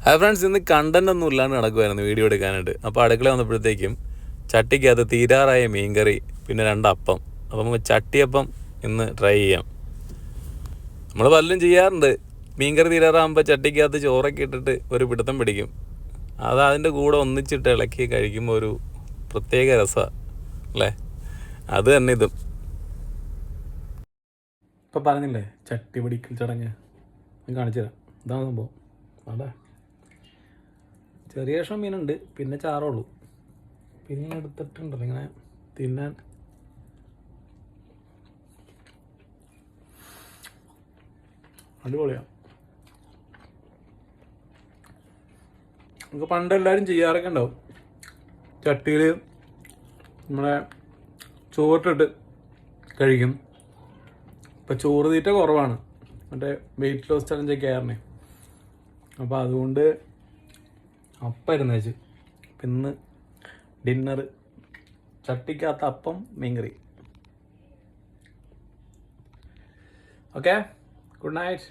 Hi friends, ഇന്ന് content ഒന്നും ഇല്ലാണ്ട് നടക്കുമായിരുന്നു വീഡിയോ എടുക്കാനായിട്ട്. അപ്പോൾ അടുക്കള വന്നപ്പോഴത്തേക്കും ചട്ടിക്കകത്ത് തീരാറായ മീൻകറി, പിന്നെ 2 അപ്പം. അപ്പം നമുക്ക് ചട്ടിയപ്പം ഇന്ന് ട്രൈ ചെയ്യാം. നമ്മൾ പലരും ചെയ്യാറുണ്ട്, മീൻകറി തീരാറാകുമ്പോൾ ചട്ടിക്കകത്ത് ചോറൊക്കെ ഇട്ടിട്ട് ഒരു പിടുത്തം പിടിക്കും. അത് അതിൻ്റെ കൂടെ ഒന്നിച്ചിട്ട് ഇളക്കി കഴിക്കുമ്പോൾ ഒരു പ്രത്യേക രസമാണ് അല്ലേ? അത് തന്നെ ഇതും. ഇപ്പം പറഞ്ഞില്ലേ ചട്ടി പിടിക്കൽ ചടങ്ങ്, ഞാൻ കാണിച്ചു തരാം. ഇതാണ് സംഭവം. അതെ, ചെറിയ കഷ്ണം മീനുണ്ട്, പിന്നെ ചാറുള്ളൂ. പിന്നെ എടുത്തിട്ടുണ്ടല്ലോ ഇങ്ങനെ തിന്നാൻ. അടിപൊളിയാണ്. നമുക്ക് പണ്ട് എല്ലാവരും ചെയ്യാറൊക്കെ ഉണ്ടാവും, ചട്ടിയിൽ നമ്മളെ ചോറിട്ടിട്ട് കഴിക്കും. ഇപ്പം ചോറ് തീറ്റ കുറവാണ്, മറ്റേ വെയിറ്റ് ലോസ് ചലഞ്ചൊക്കെ ആയിരുന്നേ. അപ്പോൾ അതുകൊണ്ട് അപ്പമായിരുന്നു വെച്ച്. ഇന്ന് ഡിന്നർ ചട്ടിക്കകത്ത് അപ്പം മീൻകറി. Okay, good night.